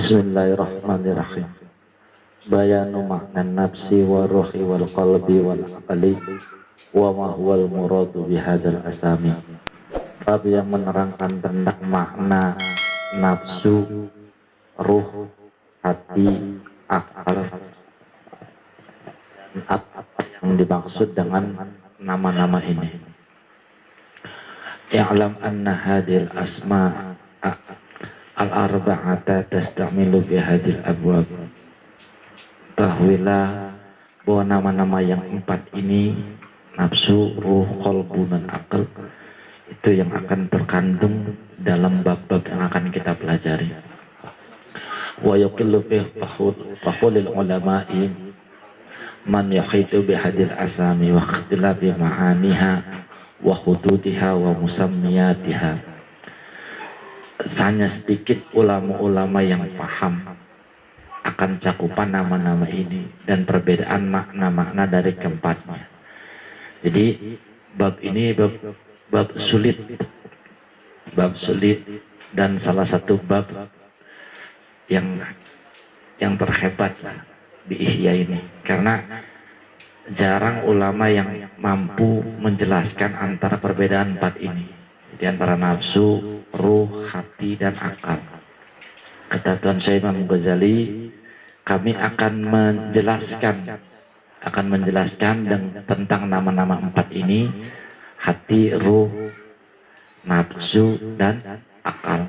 Bismillahirrahmanirrahim. Bayanu makna nafsi wa ruhi wal qalbi wal aqli wa ma huwal muradu bihadal asami. Bab yang menerangkan tentang makna nafsu, ruh, hati, akal, dan apa yang dimaksud dengan nama-nama ini. Ya'lam anna hadil asma al-arba'ata tastamilu bihadil abwab. Tahuilah bahwa nama-nama yang 4 ini, nafsu, ruh, qalbu, dan akal, itu yang akan terkandung dalam bab-bab yang akan kita pelajari. Wa yuqillu fi fahulil ulama'i man yahitu bihadil asami wa ikhtilafi ma'aniha wa hududiha wa musammiyatiha. Hanya sedikit ulama-ulama yang paham akan cakupan nama-nama ini dan perbedaan makna-makna dari keempatnya. Jadi bab ini bab sulit, dan salah satu bab yang terhebat di Ihya ini, karena jarang ulama yang mampu menjelaskan antara perbedaan 4 ini, di antara nafsu, ruh, hati, dan akal. Kata Tuan Syekh Imam Ghazali, kami akan menjelaskan tentang nama-nama 4 ini, hati, ruh, nafsu, dan akal.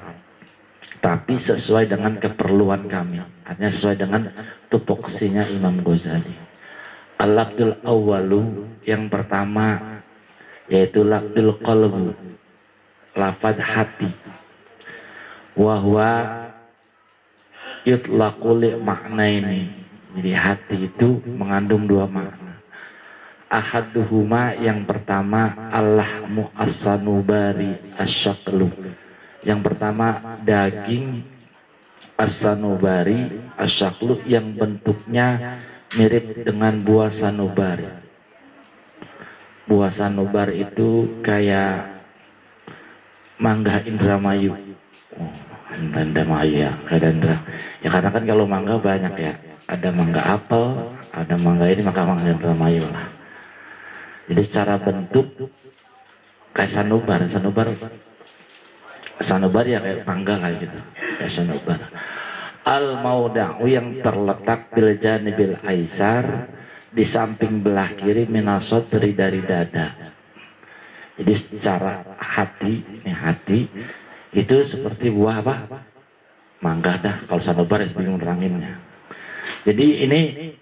Tapi sesuai dengan keperluan kami, hanya sesuai dengan tupoksinya Imam Ghazali. Al-lafdul awwalu, yang pertama yaitu lafdul qalbu, lafad hati. Wahwa yutlaqu li makna ini. Jadi hati itu mengandung 2 makna. Ahaduhuma, yang pertama al-lahmu as-sanubari asyaqlu. Yang pertama daging as-sanubari asyaqlu, yang bentuknya mirip dengan buah sanubari. Buah sanubari itu kayak mangga Indramayu. Indramayu ya, ya karena kan kalau mangga banyak ya, ada mangga apel, ada mangga ini, maka mangga Indramayu lah. Jadi secara bentuk kayak sanubar ya, kayak mangga kayak gitu, kayak sanubar. Al mauda'u, yang terletak bil janibil aisar, di samping belah kiri minasot dari dada. Jadi secara hati itu seperti buah apa? Mangga dah, kalau sanubar ya bingung neranginnya. Jadi ini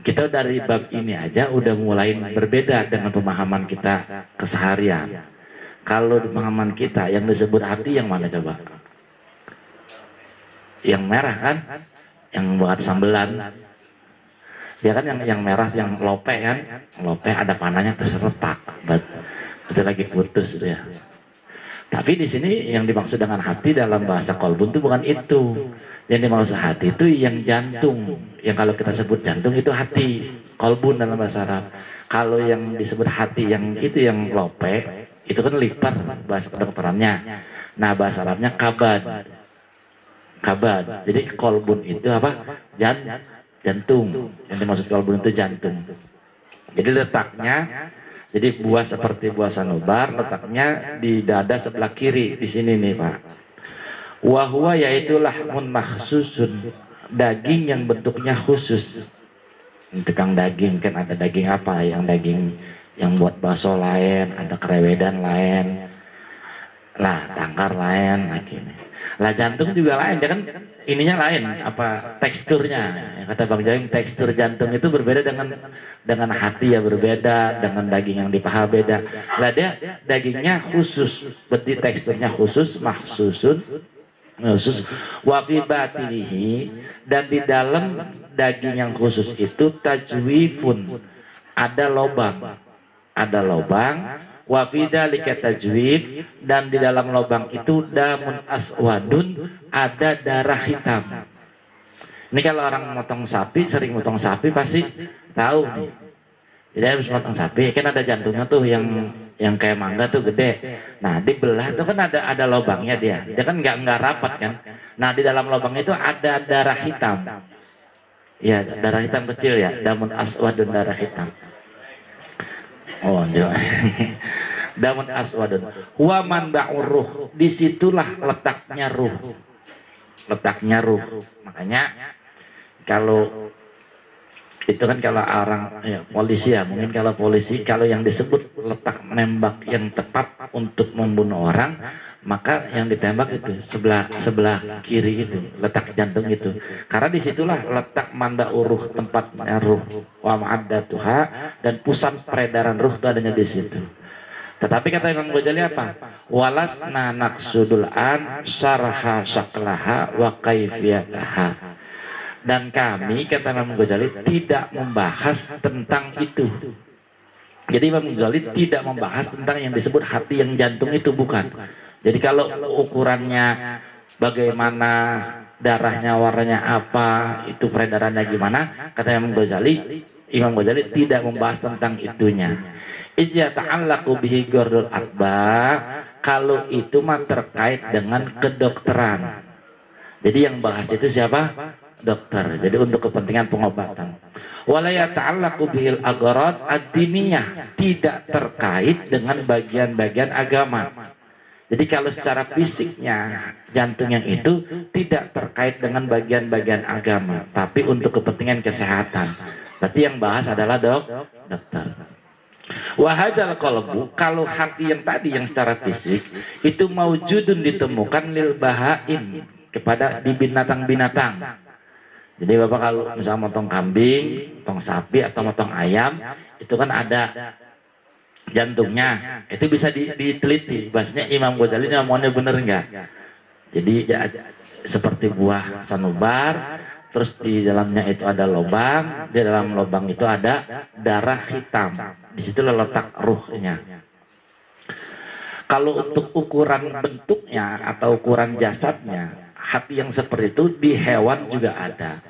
kita dari bab ini aja udah mulai berbeda dengan pemahaman kita keseharian. Kalau di pemahaman kita yang disebut hati yang mana coba? Yang merah kan? Yang buat sambelan. Ya kan yang merah, yang lope kan? Lope ada panahnya terseretak. Itu lagi putus itu ya. Tapi di sini yang dimaksud dengan hati dalam bahasa kolbun itu bukan itu. Yang dimaksud hati itu yang jantung. Yang kalau kita sebut jantung itu hati, kolbun dalam bahasa Arab. Kalau yang disebut hati yang itu yang lope, itu kan liper bahasa kedokterannya. Nah bahasa Arabnya kabad. Jadi kolbun itu apa? Jantung. Yang dimaksud kolbun itu jantung. Jadi letaknya, jadi buah seperti buah sanubar, letaknya di dada sebelah kiri, di sini nih Pak. Wahwa, yaitu lahmun makhsusun, daging yang bentuknya khusus. Tukang daging kan ada daging apa? Yang daging yang buat bakso lain, ada kerewedan lain, lah tangkar lain, lagi nih. Lah jantung juga lain, ya kan ininya lain, apa teksturnya. Kata Bang Jaing, tekstur jantung itu berbeda dengan hati ya, berbeda dengan daging yang di paha beda. Lah dia dagingnya khusus, berarti teksturnya khusus, mahsusun, khusus. Wa fi batinihi, dan di dalam daging yang khusus itu tajwifun, ada lobang. Wa fi dzalika tajwif, dan di dalam lubang itu damun aswadun, ada darah hitam. Ini kalau orang motong sapi, sering motong sapi pasti tahu nih. Jadi habis motong sapi kan ada jantungnya tuh yang yang kayak mangga tuh gede. Nah dibelah tuh kan ada lubangnya dia kan nggak rapat kan. Nah di dalam lubang itu ada darah hitam. Ya darah hitam kecil ya, damun aswadun, darah hitam. Oh iya. Damun aswadun. Wa manba'ur ruh, disitulah letaknya ruh. Letaknya ruh. Makanya kalau itu kan kalau orang ya, polisi ya, mungkin kalau polisi kalau yang disebut letak menembak yang tepat untuk membunuh orang, maka yang ditembak itu sebelah kiri itu, letak jantung itu. Karena disitulah letak manda uruh, tempatnya ruh, wa ma'addatuha, dan pusat peredaran ruh itu adanya di situ. Tetapi kata Imam Ghazali apa? Walasna naqsudul an syarha syaklaha wa kaifiyataha. Dan kami, kata Imam Ghazali, tidak membahas tentang itu. Jadi Imam Ghazali tidak membahas tentang yang disebut hati yang jantung itu, bukan. Jadi kalau ukurannya bagaimana, darahnya warnanya apa, itu peredarannya gimana, kata Imam Ghazali tidak membahas tentang itunya. Ija ta'allaqu bihi gordul akba, kalau itu mah terkait dengan kedokteran. Jadi yang bahas itu siapa? Dokter. Jadi untuk kepentingan pengobatan. Walaya ta'allaqu bihil agharad ad-diniyah, tidak terkait dengan bagian-bagian agama. Jadi kalau secara fisiknya jantung yang itu tidak terkait dengan bagian-bagian agama, tapi untuk kepentingan kesehatan. Berarti yang bahas adalah dokter. Wahadal qalbu, kalau hati yang tadi yang secara fisik itu maujudun, ditemukan lil bahaim, kepada di binatang-binatang. Jadi Bapak kalau misalnya motong kambing, motong sapi atau motong ayam, itu kan ada jantungnya, itu bisa diteliti. Bahasanya Imam Ghazali ngomongnya bener enggak? Jadi ya, seperti buah sanubar, terus di dalamnya itu ada lubang, di dalam lubang itu ada darah hitam. Di situ letak ruhnya. Kalau untuk ukuran bentuknya atau ukuran jasadnya, hati yang seperti itu di hewan juga ada.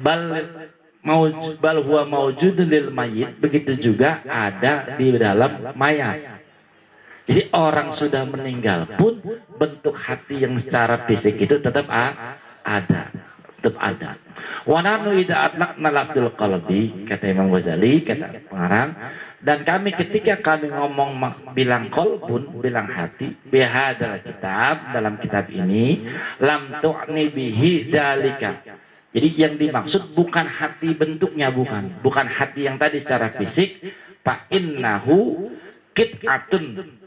Bal huwa maujudun lil mayyit, begitu juga ada di dalam mayat. Jadi orang sudah meninggal pun bentuk hati yang secara fisik itu tetap ada. Wa nahnu idza atlaqna lafzul qalbi, kata Imam Ghazali, kata pengarang, dan kami ketika kami ngomong bilang qalbun, bilang hati, bihadzal kitab, dalam kitab ini, lam tu'ni bihi dalika. Jadi yang dimaksud bukan hati bentuknya, bukan hati yang tadi secara fisik. Fa innahu qit'atul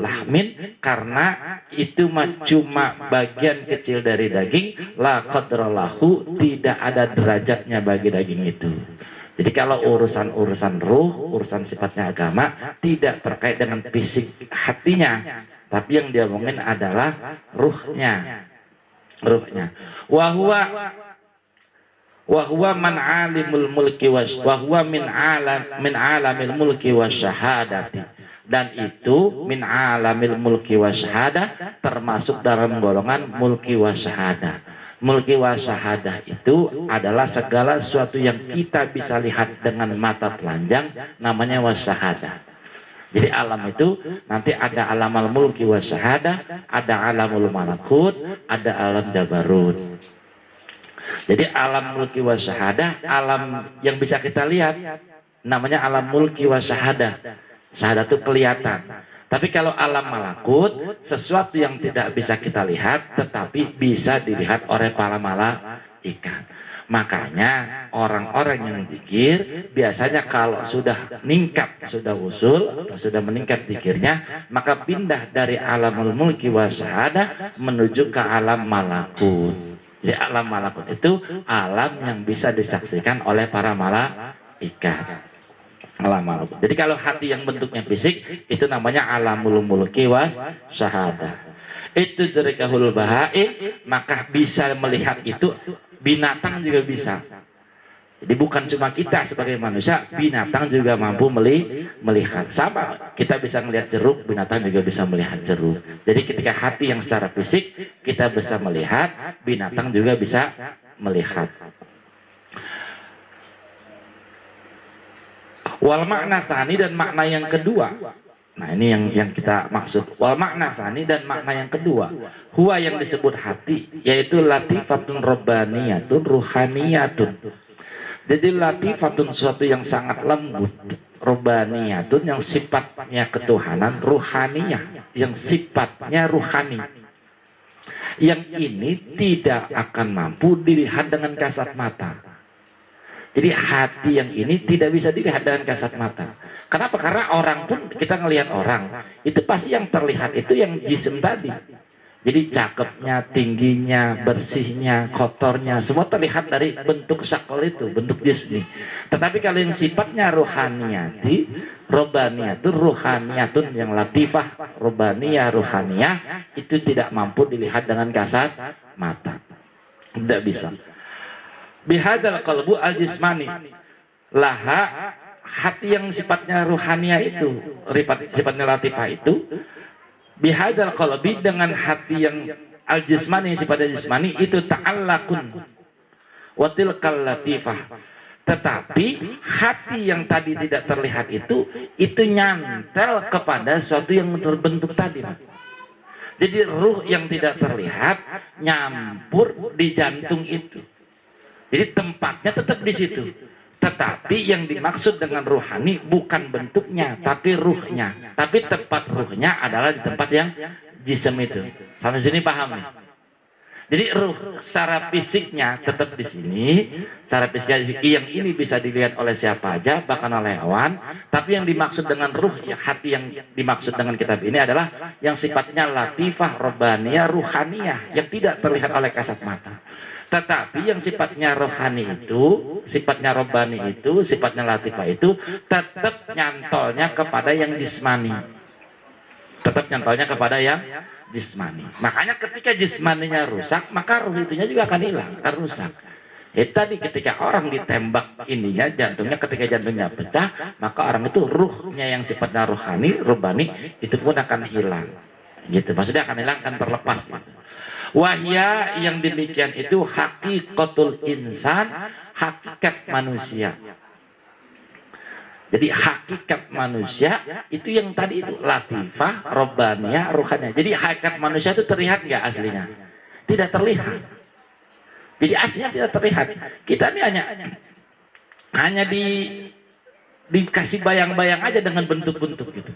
lahmin, karena itu cuma bagian kecil dari daging, la qadralahu, tidak ada derajatnya bagi daging itu. Jadi kalau urusan ruh, urusan sifatnya agama, tidak terkait dengan fisik hatinya, tapi yang dia omongin adalah ruhnya. Wahwa man alimul mulki wahwa min alamil mulki wasyahadati, dan itu min alamil mulki wasyahadah, termasuk dalam golongan mulki wasyahadah. Mulki wasyahadah itu adalah segala sesuatu yang kita bisa lihat dengan mata telanjang, namanya wasyahadah. Jadi alam itu nanti ada alamul mulki wasyahadah, ada alamul malakut, ada alam jabarut. Jadi alam mulki wasyahadah, alam yang bisa kita lihat, namanya alam mulki wasyahadah. Syahadah itu kelihatan. Tapi kalau alam malakut, sesuatu yang tidak bisa kita lihat, tetapi bisa dilihat oleh para malaikat. Makanya orang-orang yang zikir biasanya kalau sudah meningkat, sudah usul, sudah meningkat zikirnya, maka pindah dari alamul mulki wasyahadah menuju ke alam malakut. Jadi alam malakut itu alam yang bisa disaksikan oleh para malaikat. Alam malakut. Jadi kalau hati yang bentuknya fisik itu namanya alamul mulki wasyahadah. Itu dari kahul bahaim, maka bisa melihat itu. Binatang juga bisa. Jadi bukan cuma kita sebagai manusia, binatang juga mampu melihat. Sama, kita bisa melihat jeruk, binatang juga bisa melihat jeruk. Jadi ketika hati yang secara fisik kita bisa melihat, binatang juga bisa Wal makna sani dan makna yang kedua. Nah ini yang kita maksud. Wal makna sani dan makna yang kedua. Huwa yang disebut hati, yaitu latifatun robbaniyatun ruhaniyatun. Jadi latifatun sesuatu yang sangat lembut, robbaniyatun yang sifatnya ketuhanan, ruhaniyah yang sifatnya ruhani. Yang ini tidak akan mampu dilihat dengan kasat mata. Jadi hati yang ini tidak bisa dilihat dengan kasat mata. Kenapa? Karena orang pun kita ngelihat orang, itu pasti yang terlihat itu yang jisim tadi. Jadi cakepnya, tingginya, bersihnya, kotornya, semua terlihat dari bentuk syakal itu, bentuk jismi. Tetapi kalau yang sifatnya rohaniyati, robbaniyatun, ruhaniyatun yang latifah, robbaniyah, ruhaniyah, itu tidak mampu dilihat dengan kasat mata. Tidak bisa. Bihadal qalbu al-jismani laha, hati yang sifatnya ruhania itu, sifatnya latifah itu, bihadal qalbi dengan hati yang al-jismani, sifatnya jismani itu ta'allaqun wa tilkal latifah. Tetapi hati yang tadi tidak terlihat itu nyantel kepada sesuatu yang berbentuk tadi. Jadi ruh yang tidak terlihat nyampur di jantung itu. Jadi tempatnya tetap di situ. Tetapi yang dimaksud dengan ruhani bukan bentuknya, tapi ruhnya. Tapi tempat ruhnya adalah di tempat yang jism itu. Sampai sini paham nih? Jadi ruh secara fisiknya tetap di sini. Secara fisiknya yang ini bisa dilihat oleh siapa aja, bahkan oleh hewan. Tapi yang dimaksud dengan ruh, ya, hati yang dimaksud dengan kitab ini adalah yang sifatnya latifah, robbaniyah, ruhaniyah, yang tidak terlihat oleh kasat mata. Tetapi yang sifatnya rohani itu, sifatnya robbani itu, sifatnya latifah itu tetap nyantolnya kepada yang jismani. Tetap nyantolnya kepada yang jismani. Makanya ketika jismaninya rusak, maka ruh itunya juga akan hilang, akan rusak. Tadi ketika orang ditembak ininya, jantungnya, ketika jantungnya pecah, maka orang itu ruhnya yang sifatnya rohani, robbani itu pun akan hilang. Gitu, maksudnya akan hilang, akan terlepas. Gitu. Wahya yang demikian itu hakikatul insan, hakikat manusia. Jadi hakikat manusia itu yang tadi itu latifah, robbaniyah, ruhaniyah. Jadi hakikat manusia itu terlihat nggak aslinya? Tidak terlihat. Jadi aslinya tidak terlihat. Kita ini hanya dikasih bayang-bayang aja dengan bentuk-bentuk gitu.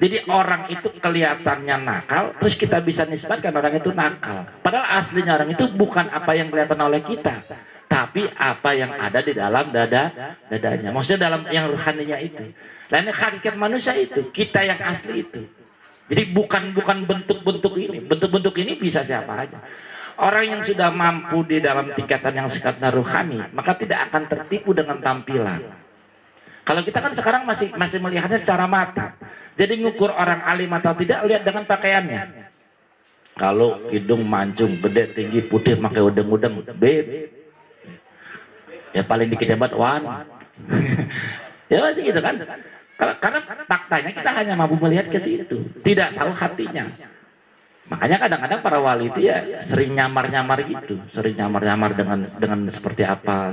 Jadi orang itu kelihatannya nakal, terus kita bisa nisbatkan orang itu nakal. Padahal aslinya orang itu bukan apa yang kelihatan oleh kita, tapi apa yang ada di dalam dadanya. Maksudnya dalam yang ruhaninya itu. Lainnya hakikat manusia itu, kita yang asli itu. Jadi bukan bentuk-bentuk ini. Bentuk-bentuk ini bisa siapa aja. Orang yang sudah mampu di dalam tingkatan yang sifatnya ruhani, maka tidak akan tertipu dengan tampilan. Kalau kita kan sekarang masih melihatnya secara mata. Jadi ngukur orang alim atau tidak lihat dengan pakaiannya. Kalau hidung mancung, gede, tinggi, putih, pakai udeng-udeng, beb. Ya paling dikit hebat wan. Ya masih gitu kan. Karena faktanya kita hanya mampu melihat ke situ, tidak tahu hatinya. Makanya kadang-kadang para wali itu ya sering nyamar-nyamar gitu, sering nyamar-nyamar dengan seperti apa.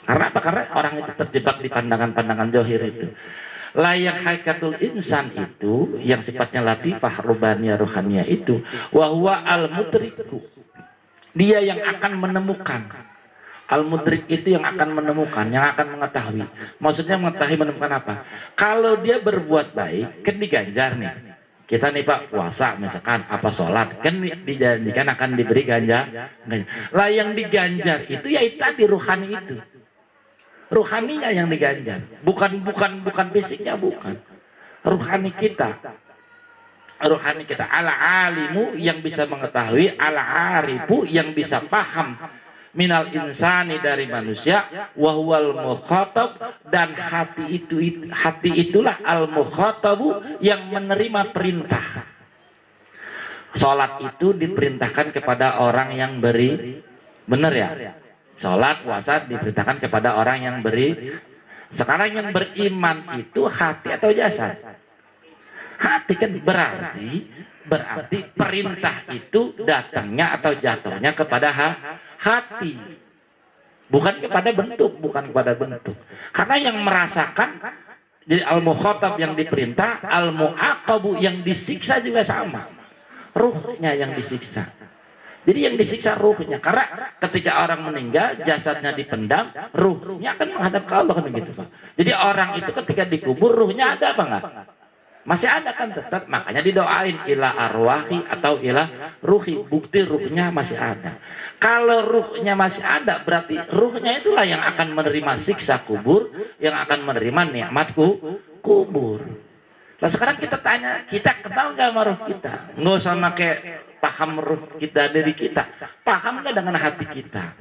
Karena apa? Karena orang itu terjebak di pandangan-pandangan zahir itu. Layak haikatul insan itu yang sifatnya latifah, robbaniyah, ruhaniyah itu, wa huwa al-mudriku. Dia yang akan menemukan. Al-mudrik itu yang akan menemukan, yang akan mengetahui. Maksudnya mengetahui, menemukan apa? Kalau dia berbuat baik, kan diganjar nih. Kita nih Pak puasa misalkan, apa sholat, kan dijanjikan akan diberi ganjar. Lah yang diganjar itu ya itu tadi ruhani itu. Ruhaninya yang diganjar, bukan fisiknya, bukan. Ruhani kita, ala alimu yang bisa mengetahui, ala arifu yang bisa paham, minal insani dari manusia, wahwal mukhatab, dan hati itulah al mukhatabu yang menerima perintah. Sholat itu diperintahkan kepada orang yang beri, benar ya? Sholat, puasa diperintahkan kepada orang yang beri. Sekarang yang beriman itu hati atau jasad? Hati kan, berarti perintah itu datangnya atau jatuhnya kepada hati. bukan kepada bentuk, bukan kepada bentuk. Karena yang merasakan, jadi al-mukhatab yang diperintah, al-mu'aqabu yang disiksa juga sama, ruhnya yang disiksa. Jadi yang disiksa ruhnya, karena ketika orang meninggal jasadnya dipendam, ruhnya akan menghadap ke Allah kan begitu Pak. Jadi orang itu ketika dikubur ruhnya ada apa enggak? Masih ada kan tetap, makanya didoain ila arwahi atau ila ruhi, bukti ruhnya masih ada. Kalau ruhnya masih ada berarti ruhnya itulah yang akan menerima siksa kubur, yang akan menerima nikmatku kubur. Nah sekarang kita tanya, kita kenal nggak sama ruh kita? Nggak usah pakai paham ruh kita dari kita, paham nggak dengan hati kita?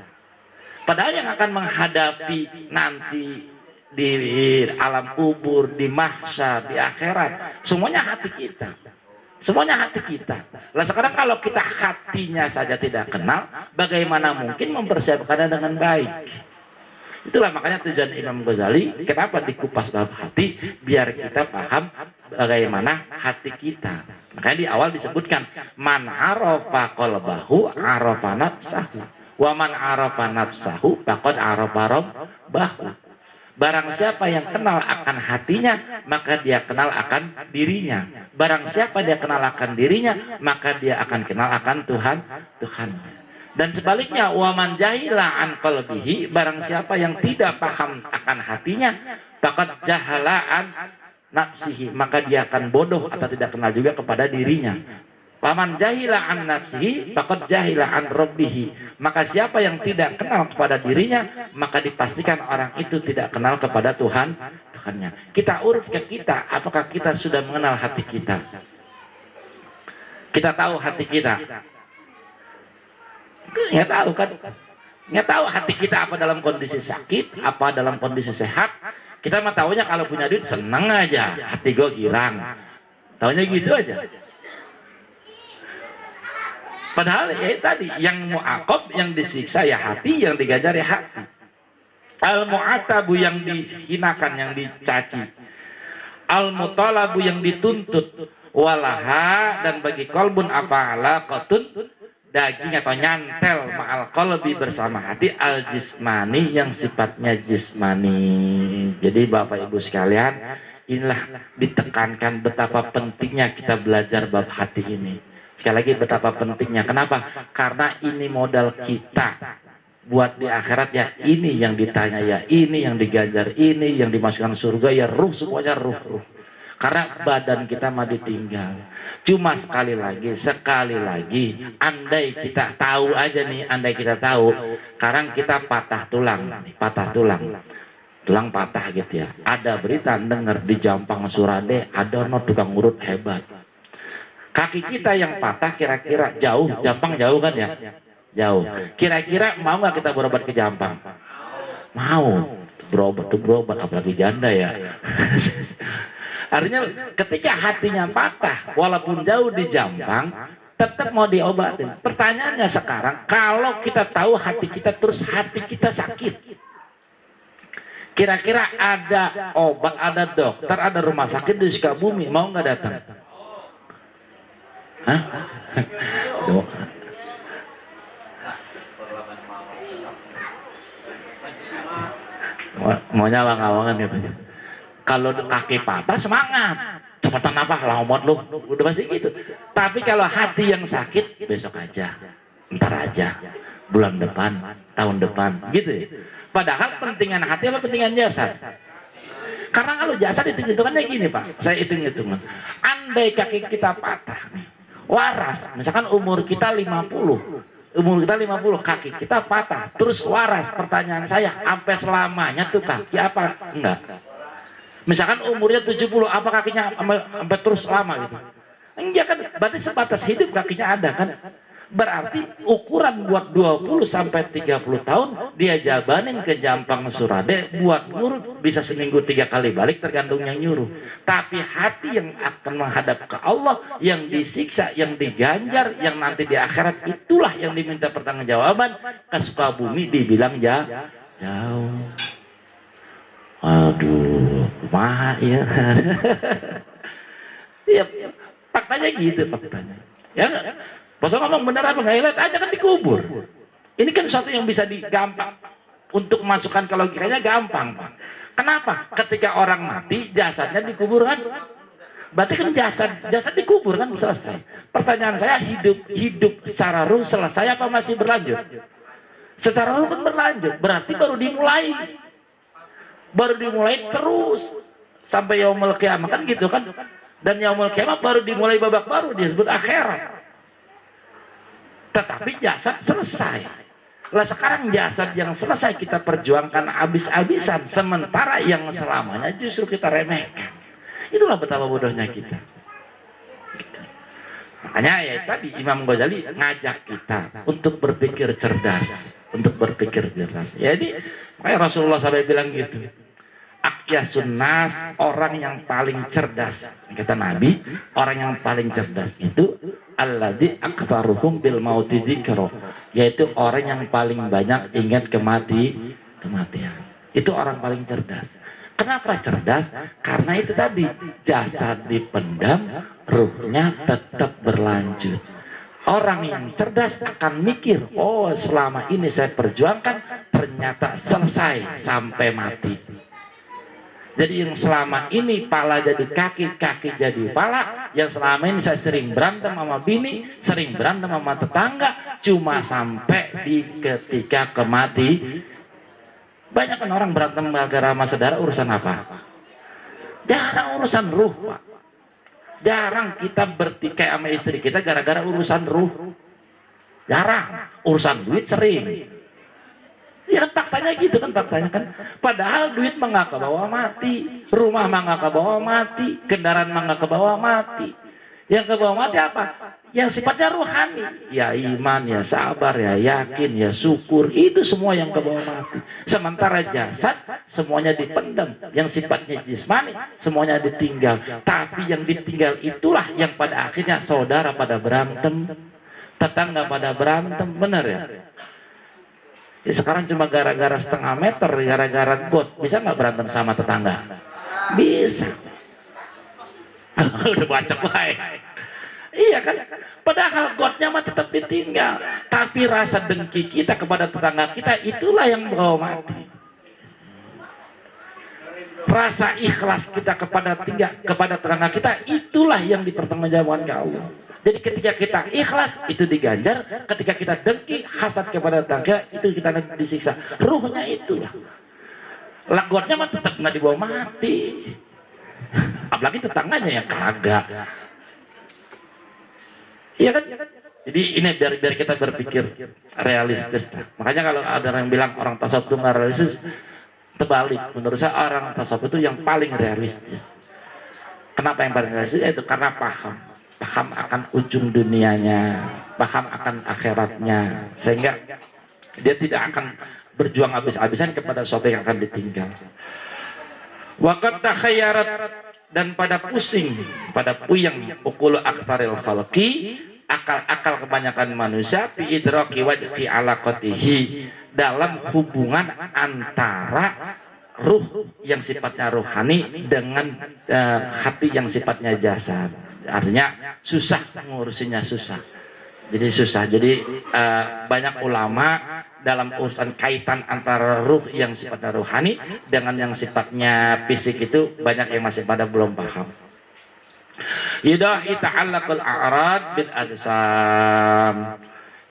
Padahal yang akan menghadapi nanti di alam kubur, di mahsyar, di akhirat, semuanya hati kita. Semuanya hati kita. Nah sekarang kalau kita hatinya saja tidak kenal, bagaimana mungkin mempersiapkannya dengan baik? Itulah makanya tujuan Imam Ghazali, kenapa dikupas bab hati, biar kita paham bagaimana hati kita. Makanya di awal disebutkan, man arafa qalbahu arafa nafsahu, wa man arafa nafsahu faqad arafa rabbahu. Barang siapa yang kenal akan hatinya, maka dia kenal akan dirinya. Barang siapa dia kenal akan dirinya, maka dia akan kenal akan Tuhan. Dan sebaliknya, waman jahila an qalbihi, barang siapa yang tidak paham akan hatinya, faqad jahala an nafsihi, maka dia akan bodoh atau tidak kenal juga kepada dirinya. Waman jahila an nafsihi faqad jahila an rabbihi, maka siapa yang tidak kenal kepada dirinya, maka dipastikan orang itu tidak kenal kepada Tuhannya. Kita urut ke kita, apakah kita sudah mengenal hati kita? Kita tahu hati kita. Nggak tahu kan? Nggak tahu hati kita apa dalam kondisi sakit, apa dalam kondisi sehat. Kita mah taunya kalau punya duit seneng aja, hati gue girang. Taunya gitu aja. Padahal ya tadi yang mu'aqab, yang disiksa ya hati, yang digajar ya hati. Al-mu'atabu yang dihinakan, yang dicaci. Al-mutalabu yang dituntut. Walaha, dan bagi kolbun afa'ala qatun, daging atau nyantel ma'al qalbi bersama hati, al-jismani yang sifatnya jismani. Jadi Bapak Ibu sekalian, inilah ditekankan betapa pentingnya kita belajar bab hati ini. Sekali lagi betapa pentingnya. Kenapa? Karena ini modal kita buat di akhirat ya. Ini yang ditanya ya, ini yang digajar, ini yang dimasukkan surga ya, ruh, semuanya ruh. Karena badan kita mah ditinggal. Cuma sekali lagi, andai kita tahu aja nih, andai kita tahu, sekarang kita patah tulang patah gitu ya. Ada berita dengar di Jampang Surade, ada tukang urut hebat. Kaki kita yang patah kira-kira jauh, Jampang jauh kan ya? Jauh. Kira-kira mau nggak kita berobat ke Jampang? Mau. Berobat apalagi janda ya. Artinya ketika hatinya patah, walaupun jauh di Jampang, tetap mau diobatin. Pertanyaannya sekarang, kalau kita tahu hati kita terus hati kita sakit, kira-kira ada obat, ada dokter, ada rumah sakit di Sukabumi, mau nggak datang? Hah? Maunya awang-awangan gitu. Kalau kaki patah semangat, cepetan apa lamot lu, udah pasti gitu. Tapi kalau hati yang sakit, besok aja, ntar aja, bulan depan, tahun depan, gitu. Padahal pentingan hati apa pentingan jasad? Karena kalau jasad hitung-hitungannya gini Pak, saya hitung-hitungan. Andai kaki kita patah nih, waras, misalkan umur kita 50, kaki kita patah, terus waras. Pertanyaan saya, sampai selamanya tuh kaki apa? Enggak. Misalkan umurnya 70, apa kakinya sampai terus lama gitu? Enggak kan, berarti sebatas hidup kakinya ada kan? Berarti ukuran buat 20 sampai 30 tahun dia jabanin ke Jampang Surade buat ngurut bisa seminggu 3 kali balik tergantung yang nyuruh. Tapi hati yang akan menghadap ke Allah, yang disiksa, yang diganjar, yang nanti di akhirat, itulah yang diminta pertanggungjawaban. Ke Sukabumi dibilang jauh. Aduh, mah ya. Ya, faktanya gitu faktanya. Ya Masa ngomong benar apa nggak lihat aja kan dikubur. Ini kan sesuatu yang bisa digampang. Untuk masukkan ke logikanya gampang, Pak. Kenapa? Ketika orang mati, jasadnya dikuburkan. Berarti kan jasad dikubur kan selesai. Pertanyaan saya, hidup secara ruh selesai apa masih berlanjut? Secara ruh kan berlanjut. Berarti baru dimulai. Baru dimulai terus sampai yaumul kiamah kan gitu kan. Dan yaumul kiamah baru dimulai babak baru, disebut akhirat. Tetapi jasad selesai. Lah sekarang jasad yang selesai kita perjuangkan habis-habisan, sementara yang selamanya justru kita remehkan. Itulah betapa bodohnya kita. Makanya ya tadi Imam Ghazali ngajak kita untuk berpikir cerdas, untuk berpikir cerdas. Jadi makanya Rasulullah SAW bilang gitu. Aqyasun nas, orang yang paling cerdas, kata Nabi, orang yang paling cerdas itu alladzi aktsaruhum bil mauti dzikra, yaitu orang yang paling banyak ingat kematian. Itu orang paling cerdas. Kenapa cerdas? Karena itu tadi, jasad dipendam, ruhnya tetap berlanjut. Orang yang cerdas akan mikir, oh selama ini saya perjuangkan ternyata selesai sampai mati. Jadi yang selama ini pala jadi kaki, kaki jadi pala, yang selama ini saya sering berantem sama bini, sering berantem sama tetangga, cuma sampai di ketika kemati. Banyak kan orang berantem gara-gara sama saudara urusan apa? Jarang urusan ruh, Pak. Jarang kita bertikai sama istri kita gara-gara urusan ruh. Jarang. Urusan duit sering. Ya kan faktanya gitu kan faktanya kan. Padahal duit mah nggak kebawa mati, rumah mah nggak kebawa mati, kendaraan mah nggak kebawa mati. Yang kebawa mati apa? Yang sifatnya rohani. Ya iman, ya sabar, ya yakin, ya syukur. Itu semua yang kebawa mati. Sementara jasad semuanya dipendam. Yang sifatnya jismani semuanya ditinggal. Tapi yang ditinggal itulah yang pada akhirnya saudara pada berantem, tetangga pada berantem, benar ya? Ya, sekarang cuma gara-gara setengah meter, gara-gara got, bisa nggak berantem sama tetangga? Bisa. Udah baca baik. Iya kan? Padahal gotnya mah tetap ditinggal. Tapi rasa dengki kita kepada tetangga kita, itulah yang bawa mati. Rasa ikhlas kita kepada tetangga kita, itulah yang dipertanggungjawabkan ke Allah. Jadi ketika kita ikhlas itu diganjar, ketika kita dengki hasad kepada tetangga itu kita disiksa. Ruhnya itulah. Lagotnya mah tetap nggak dibawa mati. Apalagi tetangganya yang kagak. Iya kan? Jadi ini biar kita berpikir realistis. Makanya kalau ada yang bilang orang tasawuf itu nggak realistis, terbalik. Menurut saya orang tasawuf itu yang paling realistis. Kenapa yang paling realistis? Itu karena paham akan ujung dunianya, paham akan akhiratnya, sehingga dia tidak akan berjuang habis-habisan kepada sesuatu yang akan ditinggal. Waqad takhayyarat, dan pada pusing, pada puyeng ukul aktaril khalqi, akal-akal kebanyakan manusia fi idraki wajhi alaqatihi, dalam hubungan antara ruh yang sifatnya rohani dengan hati yang sifatnya jasad. Artinya susah ngurusinnya, susah. Jadi susah. Jadi banyak ulama dalam urusan kaitan antara ruh yang sifatnya rohani dengan yang sifatnya fisik itu banyak yang masih pada belum paham. Yudahi ta'allaqul a'rad bil ajsam.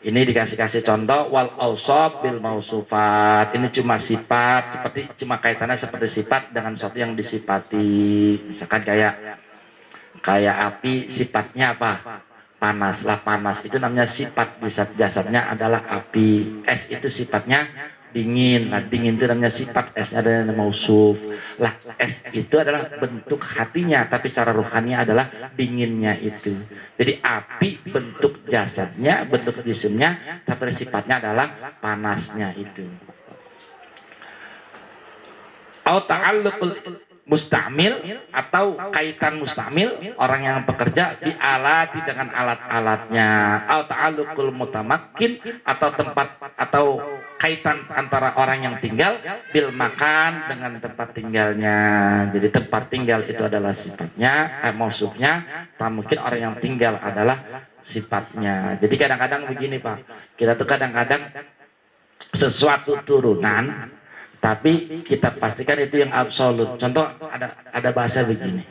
Ini dikasih contoh wal awsaf bil mausufat. Ini cuma sifat, cuma kaitannya seperti sifat dengan sesuatu yang disifati. Misalkan kayak api, sifatnya apa? Panas. Lah panas itu namanya sifat, jasadnya adalah api. Es itu sifatnya dingin. Nah dingin itu namanya sifat, esnya adalah mausuf. Lah es itu adalah bentuk hatinya, tapi secara rohani adalah dinginnya itu. Jadi api bentuk jasadnya, bentuk jisimnya, tapi sifatnya adalah panasnya itu. Au ta'alluqul mustamil, atau kaitan mustamil, orang yang bekerja di alati dengan alat-alatnya. Au ta'alluqul mutamakkin, atau tempat atau kaitan antara orang yang tinggal bil makan dengan tempat tinggalnya. Jadi tempat tinggal itu adalah sifatnya, mausufnya, tak mungkin orang yang tinggal adalah sifatnya. Jadi kadang-kadang begini Pak, kita tuh kadang-kadang sesuatu turunan, tapi kita pastikan itu yang absolut. Contoh ada bahasa begini,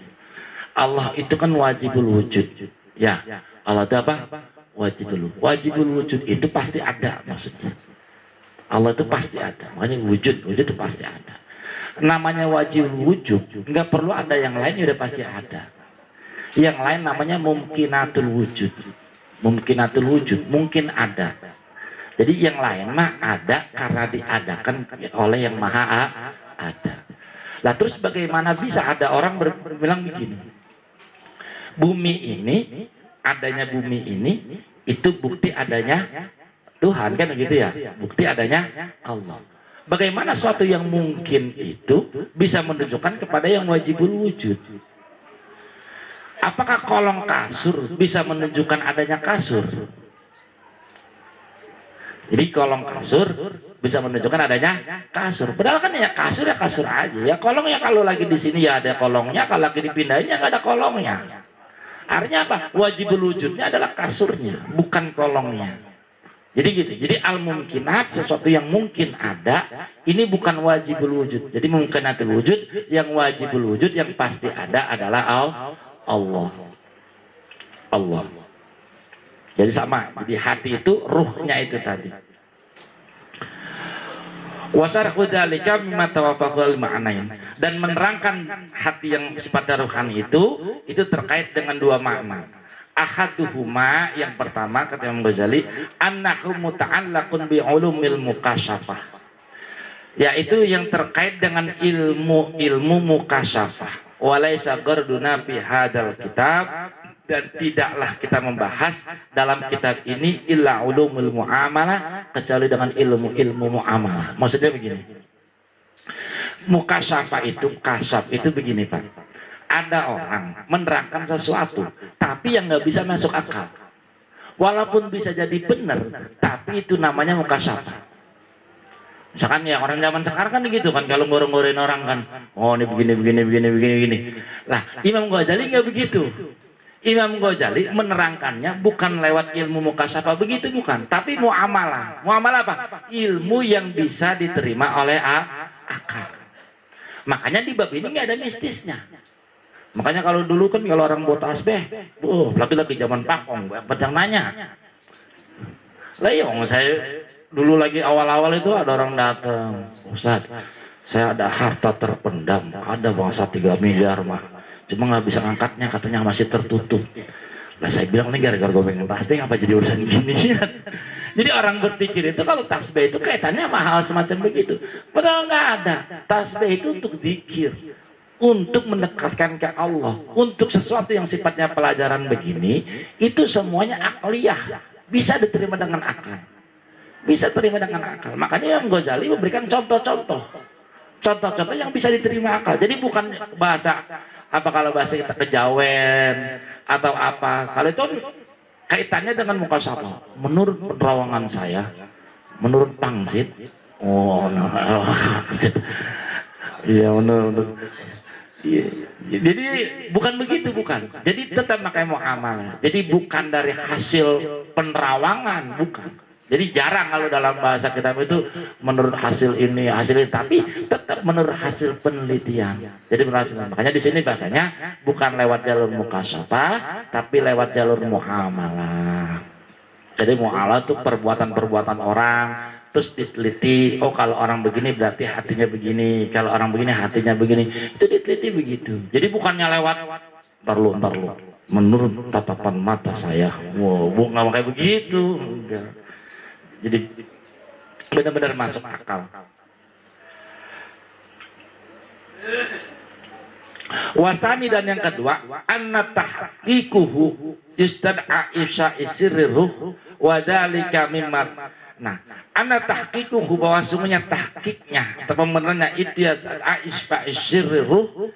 Allah itu kan wajibul wujud. Ya, Allah itu apa? Wajibul wujud itu pasti ada maksudnya. Allah itu pasti ada. Makanya wujud itu pasti ada. Namanya wajibul wujud, nggak perlu ada yang lain, udah pasti ada. Yang lain namanya mungkinatul wujud. Mungkinatul wujud, mungkin ada. Jadi yang lain mah ada karena diadakan oleh yang maha ada. Lah terus bagaimana bisa ada orang bilang begini, bumi ini, adanya bumi ini itu bukti adanya Tuhan, kan begitu ya, bukti adanya Allah. Bagaimana suatu yang mungkin itu bisa menunjukkan kepada yang wajibul wujud? Apakah kolong kasur bisa menunjukkan adanya kasur? Jadi kolong kasur bisa menunjukkan adanya kasur. Padahal kan ya kasur aja. Ya kolong ya kalau lagi di sini ya ada kolongnya, kalau lagi dipindahin ya nggak ada kolongnya. Artinya apa? Wajibul wujudnya adalah kasurnya, bukan kolongnya. Jadi gitu. Jadi al-mumkinat, sesuatu yang mungkin ada, ini bukan wajibul wujud. Jadi mumkinatul wujud, yang wajibul wujud yang pasti ada adalah Allah. Allah. Jadi sama, jadi hati itu ruhnya itu tadi. Wasarhu dzalika mimma tawafaqal ma'nain, dan menerangkan hati yang sifatnya ruhani itu terkait dengan dua makna. Ahaduhuma, yang pertama kata Imam Ghazali, annahu muta'allaqun bi ulumil mukasyafah, yaitu yang terkait dengan ilmu mukasyafah. Walaysa garduna fi hadzal kitab, dan tidaklah kita membahas dalam kitab ini illa ulumul muamalah, kecuali dengan ilmu muamalah. Maksudnya begini, mukasyafah itu, kasaf itu begini Pak, ada orang menerangkan sesuatu tapi yang nggak bisa masuk akal, walaupun bisa jadi benar, tapi itu namanya mukasyafah. Misalkan ya orang zaman sekarang kan gitu kan, kalau ngoreng-ngorein orang kan, oh ini begini. Lah Imam Ghazali nggak begitu. Imam Ghazali menerangkannya bukan lewat ilmu mukasyafah begitu, bukan, tapi muamalah. Muamalah apa? Ilmu yang bisa diterima oleh akal. Makanya di bab ini nggak ada mistisnya. Makanya kalau dulu kan kalau orang buat tasbih, lagi zaman Pakong, banyak yang nanya. Lah iya, saya dulu lagi awal-awal itu ada orang datang, Ustaz, saya ada harta terpendam, ada bangsa 3 miliar mah. Cuma nggak bisa ngangkatnya, katanya masih tertutup. Nah saya bilang, ini gara-gara gue pengen tasbih, apa jadi urusan gini? Jadi orang berpikir itu kalau tasbih itu kaitannya sama hal semacam begitu. Padahal nggak ada. Tasbih itu untuk zikir, untuk mendekatkan ke Allah, untuk sesuatu yang sifatnya pelajaran begini, itu semuanya akliyah, bisa diterima dengan akal. Bisa terima dengan akal. Makanya yang Ghazali memberikan contoh-contoh yang bisa diterima akal. Jadi bukan bahasa apa, kalau bahasa kita kejawen atau apa, kalau itu kaitannya dengan mukasyafah. Menurut penerawangan saya, menurut pangsit, iya menurut. Jadi bukan begitu, bukan. Jadi tetap pakai muamalah. Jadi bukan dari hasil penerawangan, bukan. Jadi jarang kalau dalam bahasa kitab itu menurut hasil ini, tapi tetap menurut hasil penelitian. Jadi berhasil. Makanya di sini bahasanya bukan lewat jalur mukasyafah, tapi lewat jalur muamalah. Jadi muamalah itu perbuatan-perbuatan orang, terus diteliti. Oh kalau orang begini berarti hatinya begini, kalau orang begini hatinya begini. Itu diteliti begitu. Jadi bukannya lewat perlu menurut tatapan mata saya. Wow, nggak kayak begitu. Enggak. Jadi benar-benar masuk akal. Wasani, dan yang kedua, anna tahqiquhu istad'a isya isriruh wa dzalika mimma. Nah, anna tahqiquhu, bahwa sungguhnya tahqiqnya atau pembenarannya itu istad'a isya isriruh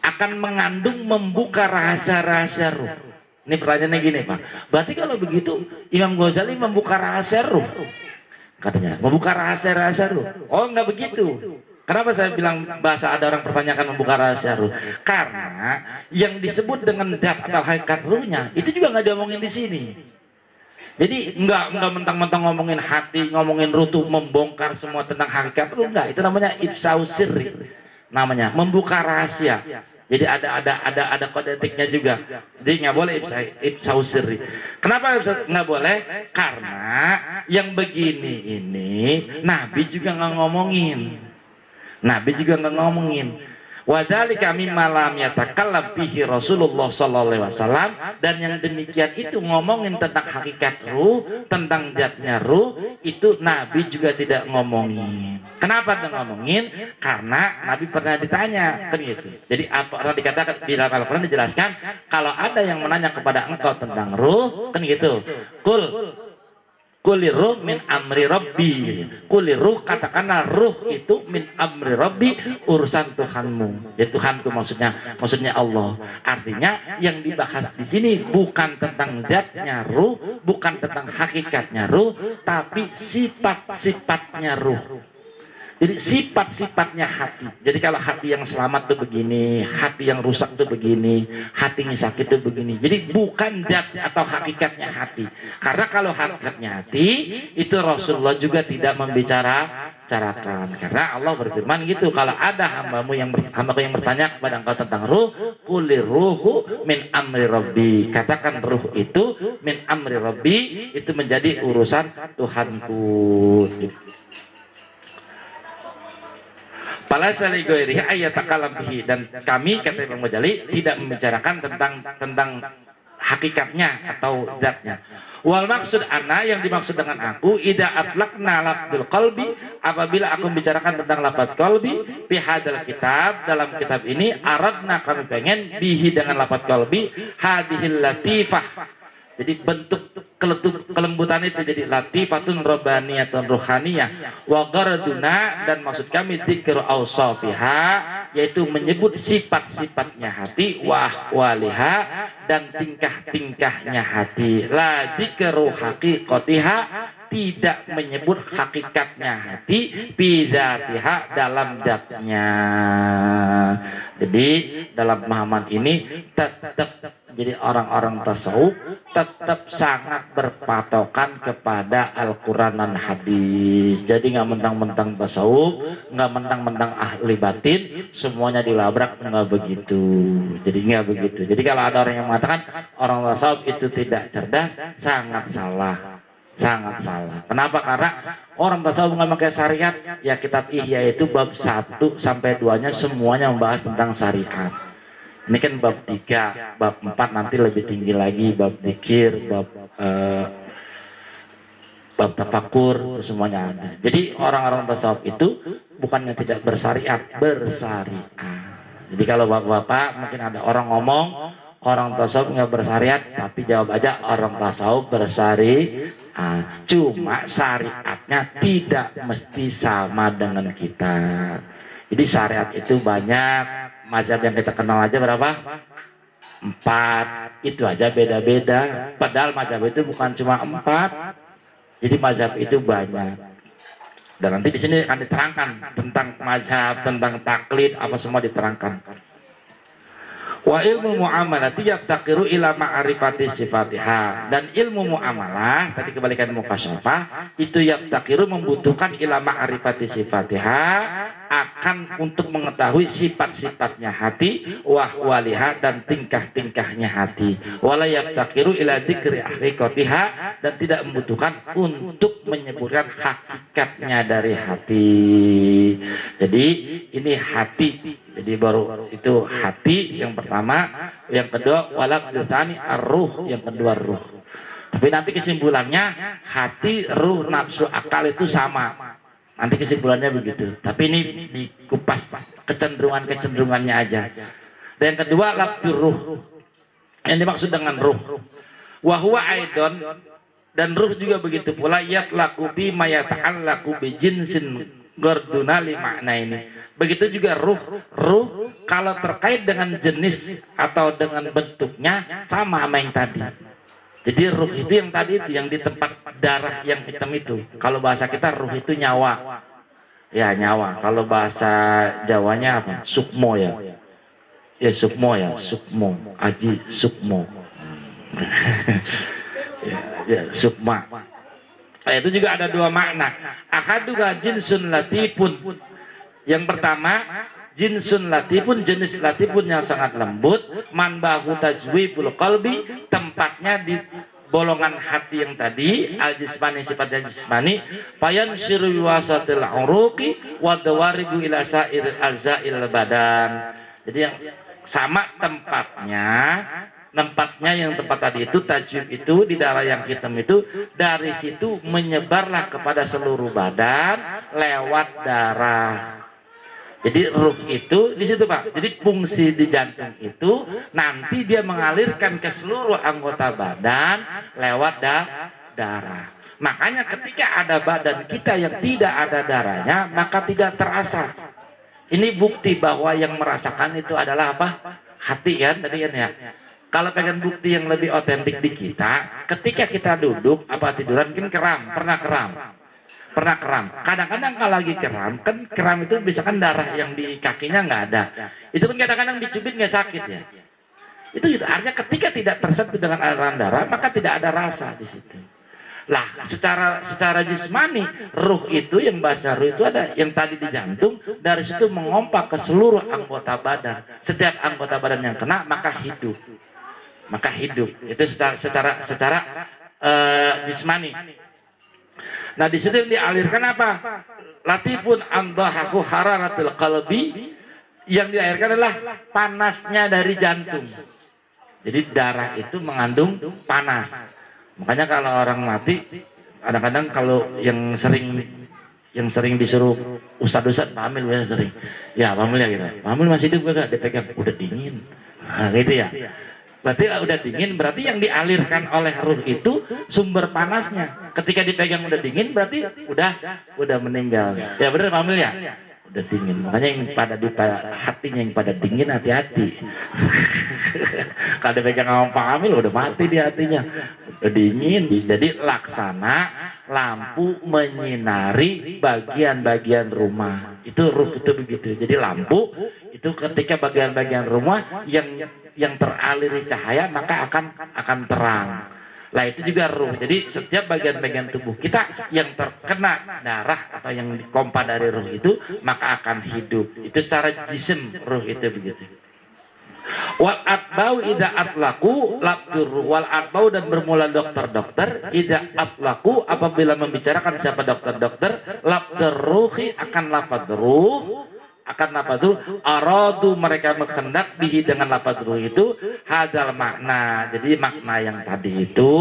akan mengandung membuka rahasia-rahasia ruh. Ini pertanyaannya gini Pak, berarti kalau begitu Imam Ghazali membuka rahasia ruh, katanya membuka rahasia-rahasia ruh. Oh enggak begitu. Kenapa saya bilang bahasa ada orang pertanyakan membuka rahasia ruh? Karena yang disebut dengan dat atau hakikat ruhnya itu juga nggak diomongin di sini. Jadi enggak mentang-mentang ngomongin hati, ngomongin ruh tuh membongkar semua tentang hakikat ruh, enggak. Itu namanya ifsau sirri. Namanya membuka rahasia. Jadi ada kode etiknya juga. Jadi nggak boleh ifsau sirri. Kenapa nggak boleh? Karena yang begini ini Nabi juga nggak ngomongin. Nabi juga nggak ngomongin. Wadzalika mimma lam yatakallam bihi Rasulullah sallallahu alaihi wasallam, dan yang demikian itu ngomongin tentang hakikat ruh, tentang zatnya ruh, itu Nabi juga tidak ngomongin. Kenapa tidak ngomongin? Karena Nabi pernah ditanya, kan gitu. Jadi apa pernah dikatakan di dalam Al-Qur'an dijelaskan, kalau ada yang menanya kepada engkau tentang ruh, kan gitu. Kuliruh min amri Rabbi. Kuliruh, katakanlah ruh itu min amri Rabbi, urusan Tuhanmu. Ya Tuhanku maksudnya Allah. Artinya yang dibahas di sini bukan tentang zatnya ruh, bukan tentang hakikatnya ruh, tapi sifat-sifatnya ruh. Jadi sifat-sifatnya hati. Jadi kalau hati yang selamat tuh begini, hati yang rusak tuh begini, hati yang sakit tuh begini. Jadi bukan zat atau hakikatnya hati. Karena kalau hakikatnya hati, itu Rasulullah juga tidak membicarakan. Karena Allah berfirman gitu, kalau ada hambaku yang bertanya kepada engkau tentang ruh, kulir ruhu min amri Rabbi. Katakan ruh itu min amri Rabbi, itu menjadi urusan Tuhanku. Fala saligoirihi ayatakalam bihi, dan kami kata Imam Ghazali tidak membicarakan tentang hakikatnya atau zatnya. Wal maksud ana, yang dimaksud dengan aku, ida atlaqna lafdzul qalbi, apabila aku membicarakan tentang lafaz qalbi fi hadzal kitab, dalam kitab ini, aradna, kami pengen bihi dengan lafaz qalbi hadhil latifah. Jadi bentuk kelembutan itu jadi latifatun robbaniyatun ruhaniyah wa gharaduna, dan maksud kami dzikru ausafiha, yaitu menyebut sifat-sifatnya hati, wa ahwaliha, dan tingkah-tingkahnya hati, la dzikru haqiqatiha, tidak menyebut hakikatnya hati, bizatiha, dalam zatnya. Jadi dalam pemahaman ini tetap, jadi orang-orang tasawuf tetap sangat berpatokan kepada Al-Quran dan hadis. Jadi nggak mentang-mentang tasawuf, nggak mentang-mentang ahli batin, semuanya dilabrak, nggak begitu. Jadi nggak begitu. Jadi kalau ada orang yang mengatakan orang tasawuf itu tidak cerdas, sangat salah. Sangat salah. Kenapa? Karena orang tasawuf nggak pakai syariat. Ya kitab Ihya itu bab 1 sampai 2-nya semuanya membahas tentang syariat. Ini kan bab 3, bab 4 nanti lebih tinggi lagi, bab dzikir, bab tafakur, semuanya ada. Jadi orang-orang tasawuf itu bukannya tidak bersyariat, bersyariat. Jadi kalau bapak-bapak mungkin ada orang ngomong orang tasawuf nggak bersyariat, tapi jawab aja orang tasawuf bersyariat. Cuma syariatnya tidak mesti sama dengan kita. Jadi syariat itu banyak. Mazhab yang kita kenal aja berapa? 4. Itu aja beda-beda. Padahal mazhab itu bukan cuma 4. Jadi mazhab itu banyak. Dan nanti di sini akan diterangkan tentang mazhab, tentang taklid, apa semua diterangkan. Wa ilmu muamalati yaftaqiru ila ma'rifati sifatiha, dan ilmu muamalah tadi kebalikan mukasyafah itu yaftaqiru membutuhkan ila ma'rifati sifatiha, akan untuk mengetahui sifat-sifatnya hati, wahwaliha, dan tingkah-tingkahnya hati, wala yaftaqiru ila dzikri haqiqatiha, dan tidak membutuhkan untuk menyebutkan hakikatnya dari hati. Jadi ini hati. Jadi baru itu hati yang pertama, yang kedua walak dutani ar-ruh, yang kedua ruh. Tapi nanti kesimpulannya hati, ruh, nafsu, akal itu sama. Nanti kesimpulannya begitu. Tapi ini dikupas kecenderungannya aja. Dan yang kedua lafdzur ruh. Yang dimaksud dengan ruh. Wa huwa aidon, dan ruh juga begitu pula, yatlaqu bi ma yata'allaqu bi jinsin gorduna li makna ini. Begitu juga ruh kalau terkait dengan jenis atau dengan bentuknya sama yang tadi. Jadi ruh itu yang tadi itu, yang di tempat darah yang hitam itu. Kalau bahasa kita ruh itu nyawa. Ya nyawa. Kalau bahasa Jawanya apa? Sukmo ya. Ya sukmo ya, sukmo. Aji sukmo. ya, sukma. Itu juga ada dua makna. Ahaduha jinsun latifun. Yang pertama, jinsun latifun, jenis latifun yang sangat lembut, manbahu tajwibul qalbi, tempatnya di bolongan hati yang tadi, al jismani, sifatnya jismani, payan syiru wasatil uruqi wa dawaribu ila sa'ir alzail badan. Jadi yang sama tempatnya yang tempat tadi itu tajwib itu di darah yang hitam itu, dari situ menyebarlah kepada seluruh badan lewat darah. Jadi ruh itu di situ Pak. Jadi fungsi di jantung itu nanti dia mengalirkan ke seluruh anggota badan lewat darah. Makanya ketika ada badan kita yang tidak ada darahnya, maka tidak terasa. Ini bukti bahwa yang merasakan itu adalah apa? Hati kan tadi kan ya. Kalau pengen bukti yang lebih otentik di kita, ketika kita duduk apa tiduran kan kram, pernah kram. Kadang-kadang kalau lagi kram, kan kram itu misalkan darah yang di kakinya nggak ada. Itu kan kadang-kadang dicubit nggak sakit ya. Itu gitu. Artinya ketika tidak tersentuh dengan aliran darah, maka tidak ada rasa di situ. Lah, secara jismani, ruh itu yang bahasa ruh itu ada yang tadi di jantung, dari situ mengompak ke seluruh anggota badan. Setiap anggota badan yang kena maka hidup. Itu secara jismani. Nah di situ yang dialirkan apa? Latifun andahahu hararatul qalbi, yang dialirkan adalah panasnya dari jantung. Jadi darah itu mengandung panas. Makanya kalau orang mati, kadang-kadang kalau yang sering disuruh ustad-ustad, Pak Amil biasa sering. Ya Pak Amil ya gitu. Pak Amil masih hidup enggak? Dipegang, udah dingin. Nah gitu ya. Berarti udah dingin, berarti yang dialirkan oleh ruh itu sumber panasnya. Ketika dipegang udah dingin, berarti udah meninggal. Ya benar Pak Amil ya? Udah dingin. Makanya yang pada di hatinya yang pada dingin, hati-hati. Kalau dipegang sama Pak Amil udah mati di hatinya. Udah dingin. Jadi laksana lampu menyinari bagian-bagian rumah. Itu ruh itu begitu. Jadi lampu itu ketika bagian-bagian rumah yang teraliri cahaya maka akan terang. Lah itu juga ruh. Jadi setiap bagian-bagian tubuh kita yang terkena darah atau yang dipompa dari ruh itu maka akan hidup. Itu secara jisim ruh itu begitu. Wal atbau idza atlaqu labdur, wal atbau dan bermula dokter-dokter idza atlaqu apabila membicarakan siapa dokter-dokter labdur ruhi akan lafaz ruh, akan lafaz ruh aradu mereka berkehendak bihi dengan lafaz ruh itu hadal makna. Jadi makna yang tadi itu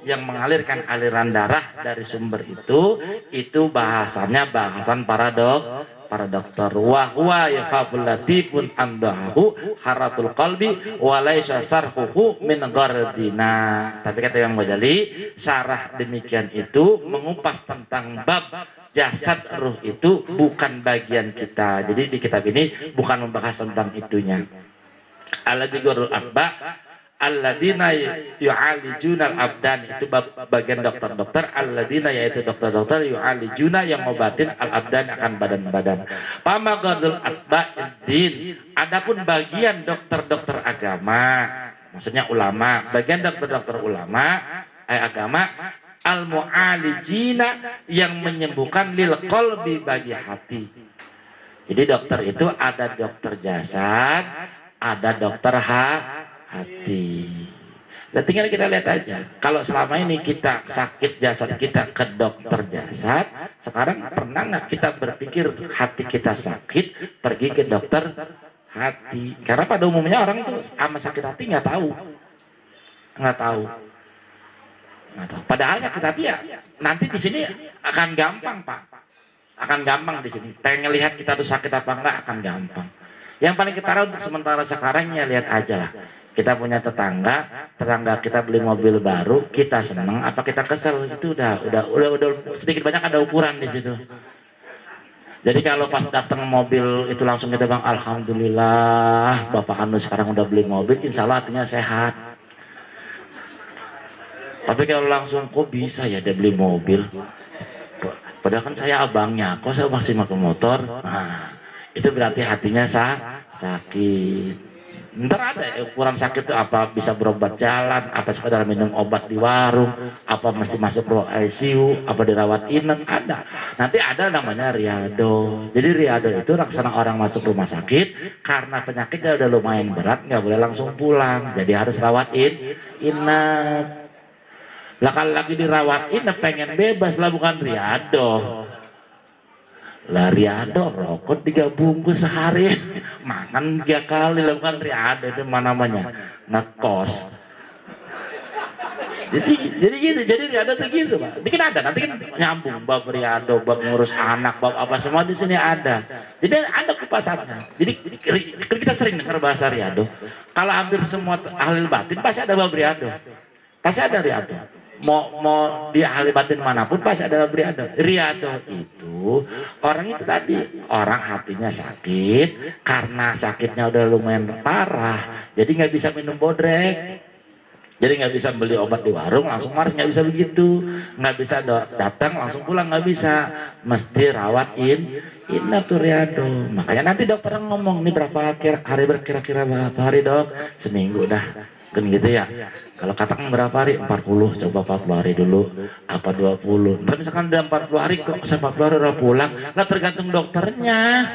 yang mengalirkan aliran darah dari sumber itu bahasanya bahasan para dokter. Wa huwa yafabul latifun andahu haratul qalbi wa laisa sarhuhu min gardina. Tapi kata Imam Ghazali, syarah demikian itu mengupas tentang bab jasad ruh itu bukan bagian kita. Jadi di kitab ini bukan membahas tentang itunya. Al-Jigurul Atba alladina yu'alijuna al-abdan, itu bagian dokter-dokter. Alladina yaitu dokter-dokter yu'alijuna yang ngobatin al-abdan akan badan-badan. Pamagadul atba'id, adapun bagian dokter-dokter agama, maksudnya ulama, bagian dokter-dokter ulama agama al-mu'alijina yang menyembuhkan lil qalbi bagi hati. Jadi dokter itu ada dokter jasad, ada dokter hati. Dan tinggal kita lihat aja. Kalau selama ini kita sakit jasad kita ke dokter jasad, sekarang pernah nggak kita berpikir hati kita sakit pergi ke dokter hati? Karena pada umumnya orang tuh sama sakit hati nggak tahu. Padahal sakit hati ya nanti di sini akan gampang Pak. Akan gampang di sini. Pengen lihat kita tuh sakit apa enggak akan gampang. Yang paling ketara untuk sementara sekarang ya lihat aja lah. Kita punya tetangga kita beli mobil baru, kita senang apa kita kesel, itu udah sedikit banyak ada ukuran di situ. Jadi kalau pas datang mobil itu langsung kita bilang alhamdulillah Bapak Anu sekarang udah beli mobil, insya Allah hatinya sehat. Tapi kalau langsung kok bisa ya dia beli mobil, padahal kan saya abangnya, kok saya masih pakai motor. Nah, itu berarti hatinya sakit. Ntar ada ukuran sakit itu apa bisa berobat jalan, apa sekedar minum obat di warung, apa masih masuk ruang ICU, apa dirawat inap, ada. Nanti ada namanya riado. Jadi riado itu laksana orang masuk rumah sakit karena penyakitnya udah lumayan berat, nggak boleh langsung pulang. Jadi harus rawat inap. Lah kalau lagi dirawat inap pengen bebas lah, bukan riado. Lah riado rokok 3 bungkus sehari, makan 3 kali lah, bukan riado. Itu mana namanya ngekos. Jadi gitu, jadi riado tuh gitu Pak. Ini kan ada, nanti kan nyambung bab riado, bab ngurus anak, bab apa semua di sini ada. Jadi ada kupasannya. Jadi kita sering dengar bahasa riado. Kalau hampir semua ahli batin pasti ada bab riado. Pasti ada riado. Mau di ahli batin manapun pasti ada riado. Riado itu orang itu tadi, orang hatinya sakit karena sakitnya udah lumayan parah, jadi nggak bisa minum bodrek, jadi nggak bisa beli obat di warung langsung harus, nggak bisa begitu, nggak bisa datang langsung pulang, nggak bisa, mesti rawat inap tuh riado. Makanya nanti dokter ngomong nih berapa hari, kira-kira berapa hari dok? Seminggu dah kan gitu ya. Kalau katakan berapa hari? 40, coba 40 hari dulu, apa 20. Tapi misalkan udah 40 hari kok 40 hari udah pulang, nggak tergantung dokternya.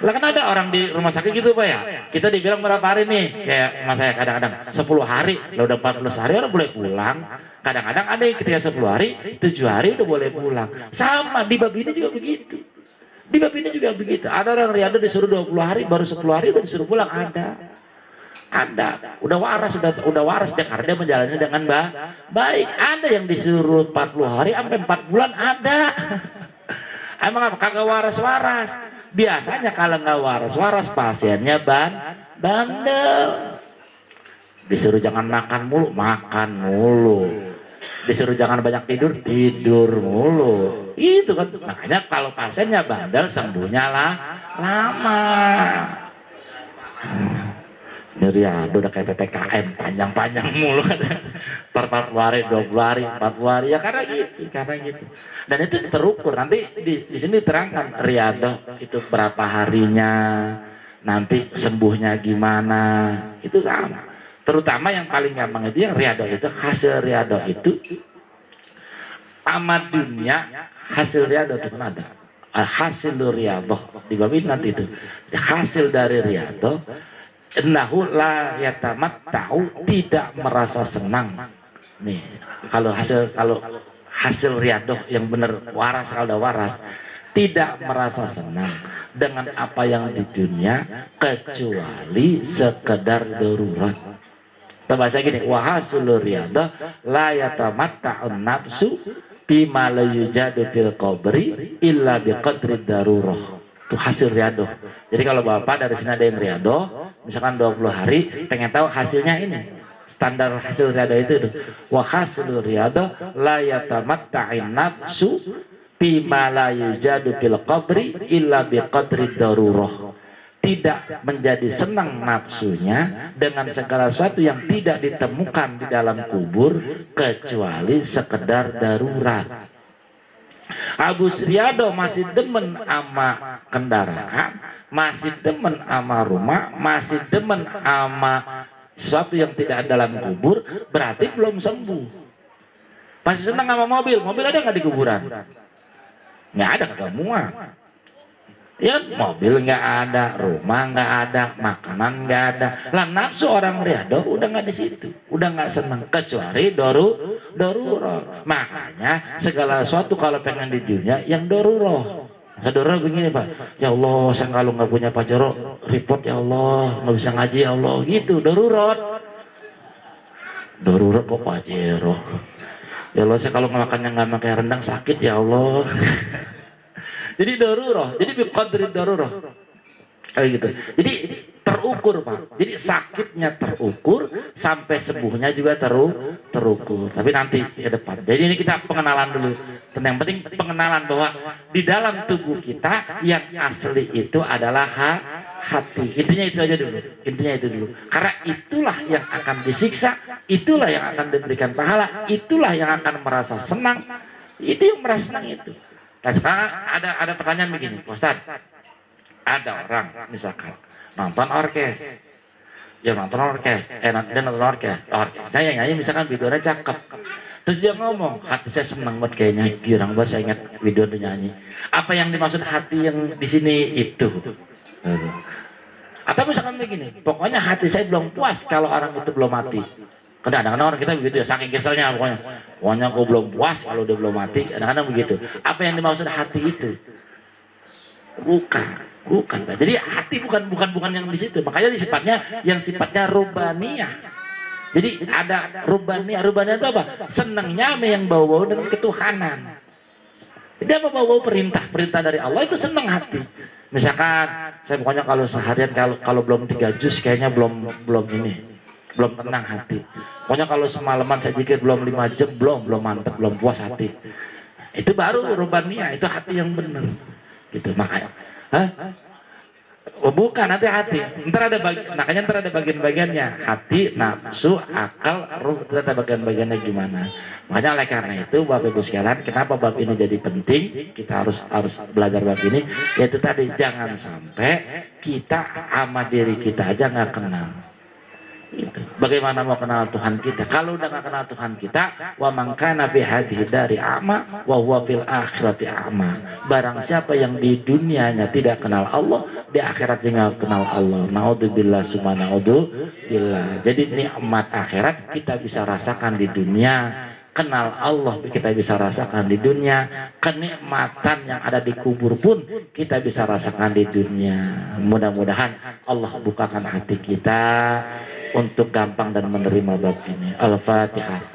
Lah kan ada orang di rumah sakit gitu Pak ya, kita dibilang berapa hari nih, kayak mas saya kadang-kadang 10 hari, lah udah 14 hari orang boleh pulang. Kadang-kadang ada yang ketika 10 hari, 7 hari udah boleh pulang. Sama di bab ini juga begitu. Di bab ini juga begitu. Ada orang riado disuruh 20 hari, baru 10 hari udah disuruh pulang, ada udah waras dia karena dia menjalani dengan baik. Ada yang disuruh 40 hari sampai 4 bulan ada. Emang apa? Kagak waras. Biasanya kalau nggak waras pasiennya bandel. Disuruh jangan makan mulu, disuruh jangan banyak tidur mulu. Itu kan, makanya kalau pasiennya bandel sembuhnya lama. Ini riado udah kayak PPKM panjang-panjang mulu, 40 hari, 20 hari, 40 hari, ya karena gitu. Dan itu terukur, nanti di sini diterangkan riado itu berapa harinya, nanti sembuhnya gimana, itu sama. Terutama yang paling gampang itu yang riado itu, hasil riado itu amat dunia, hasil riado itu kan ada. Hasil riado di bab ini nanti itu. Hasil dari riado, innahu la yatamatta'u, tidak merasa senang. Nih, kalau hasil riadoh yang benar waras, kalau udah waras, tidak merasa senang dengan apa yang di dunia kecuali sekedar darurat. Kita bahasa gini, wa hasul riadoh la yatamatta'un nafsu bima la yujadu fil qabri illa biqadri darurah. Itu hasil riadoh. Jadi kalau Bapak dari sini ada yang riadoh, misalkan 20 hari, pengen tahu hasilnya ini. Standar hasil riadoh itu. Wa hasil riadoh la yatamatta'in nafsu bima la yujadu fil qabri illa biqadri darurah. Tidak menjadi senang nafsunya dengan segala sesuatu yang tidak ditemukan di dalam kubur kecuali sekedar darurat. Abu Riado masih demen sama kendaraan, masih demen sama rumah, masih demen sama sesuatu yang tidak ada dalam kubur, berarti belum sembuh. Masih senang sama mobil ada nggak di kuburan? Nggak ada, kagak muat. Ya, mobil nggak ada, rumah nggak ada, makanan nggak ada. Lah nafsu orang riado udah nggak di situ, udah nggak senang kecuali darurat. Makanya segala sesuatu kalau pengen di dunia yang darurat. Saudara begini Pak, ya Allah saya kalau nggak punya pajero report ya Allah, nggak bisa ngaji ya Allah, gitu darurat kok pajero. Ya Allah saya kalau makannya nggak pakai rendang sakit ya Allah. Jadi darurat, jadi biqadri darurat. Kayak gitu. Jadi terukur Pak. Jadi sakitnya terukur, sampai sembuhnya juga terukur. Tapi nanti ke depan. Jadi ini kita pengenalan dulu. Dan yang penting pengenalan bahwa di dalam tubuh kita yang asli itu adalah hati. Intinya itu aja dulu. Intinya itu dulu. Karena itulah yang akan disiksa, itulah yang akan diberikan pahala, itulah yang akan merasa senang. Itu yang merasa senang itu. Nah sekarang ada pertanyaan begini, Ustaz. Ada orang misalkan nonton orkes, dia nonton orkes, dia nonton orkes, saya nyanyi misalkan videonya cakep, terus dia ngomong, hati saya senang banget kayaknya, girang banget saya ingat video dia nyanyi. Apa yang dimaksud hati yang di sini itu? Atau misalkan begini, pokoknya hati saya belum puas kalau orang itu belum mati. Kadang-kadang orang kita begitu ya, saking keselnya pokoknya aku belum puas kalau dia belum mati, kadang-kadang begitu. Apa yang dimaksud hati itu? Bukan. Jadi hati bukan yang di situ. Makanya yang sifatnya rubaniyah. Jadi ada rubaniyah itu apa? Senangnya yang bau-bau dengan ketuhanan. Jadi apa bau-bau perintah dari Allah itu senang hati. Misalkan saya pokoknya kalau seharian kalau belum 3 juz kayaknya belum tenang hati. Pokoknya kalau semalaman saya zikir belum 5 jam belum mantap, belum puas hati. Itu baru rubaniyah, itu hati yang benar. Gitu makanya. Oh, bukan hati-hati. Ntar ada bagian-bagiannya. Hati, nafsu, akal, ruh, itu ada bagian-bagiannya gimana. Makanya oleh karena itu Bapak Ibu sekalian, kenapa bab ini jadi penting? Kita harus belajar bab ini. Yaitu tadi jangan sampai kita sama diri kita aja nggak kenal. Gitu. Bagaimana mau kenal Tuhan kita? Kalau udah nggak kenal Tuhan kita, wa man kana fi hadhihi dari a'ma wa huwa fil akhirati a'ma. Barang siapa yang di dunianya tidak kenal Allah, di akhiratnya nggak kenal Allah. Naudzubillah summa naudzubillah. Jadi nikmat akhirat kita bisa rasakan di dunia. Kenal Allah kita bisa rasakan di dunia, kenikmatan yang ada di kubur pun kita bisa rasakan di dunia. Mudah-mudahan Allah bukakan hati kita untuk gampang dan menerima bab ini. Al-Fatihah.